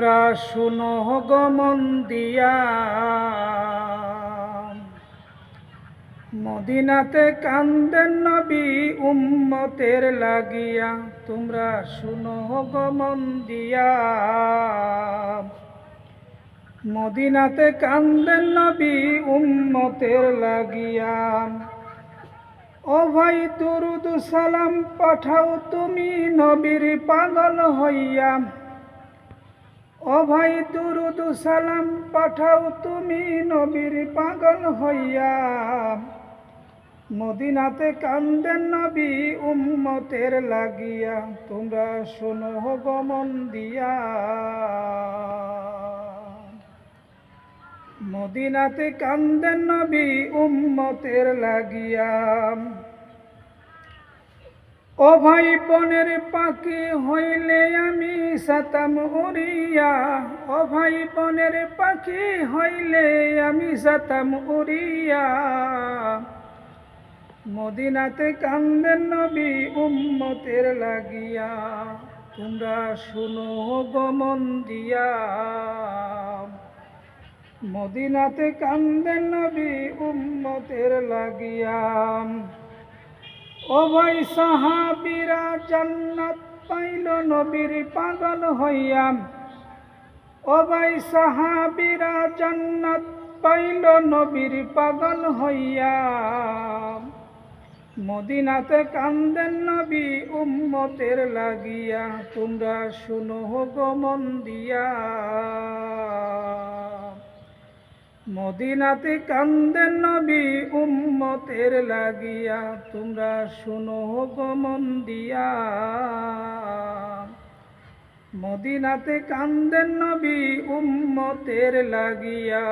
তোমরা শুনো গো মন দিয়া, মদিনাতে কান্দেন নবী উম্মতের লাগিয়া। তোমরা শুনো গো মন দিয়া, মদিনাতে কান্দেন নবী উম্মতের লাগিয়া। ও ভাই দুরুদ সালাম পাঠাও তুমি নবীর পাগল হইয়া। ও ভাই দুরুদ সালাম পাঠাও তুমি নবীর পাগল হইয়া। মদিনাতে কান্দেন নবী উম্মতের লাগিয়া। তোমরা শোনো গো মন দিয়া, মদিনাতে কান্দেন নবী উম্মতের লাগিয়া। ও ভাই বনের পাখি হইলে আমি সাতাম উড়িয়া। ও ভাই বনের পাখি হইলে আমি সাতাম উড়িয়া। মদিনাতে কান্দেন নবী উম্মতের লাগিয়া। তোমরা শুনো গো মন দিয়া, মদিনাতে কান্দেন নবী উম্মতের লাগিয়া। ও ভাই সাহাবীরা জান্নাত পাইল নবীর পাগল হইয়া। ও ভাই সাহাবীরা জান্নাত পাইল নবীর পাগল হইয়া। মদিনাতে কান্দেন নবী উম্মতের লাগিয়া। তোমরা শুনো গো মন দিয়া, মদিনাতে কান্দেন নবী উম্মতের লাগিয়া। তোমরা শুনো গো মন দিয়া, মদিনাতে কান্দেন নবী উম্মতের লাগিয়া।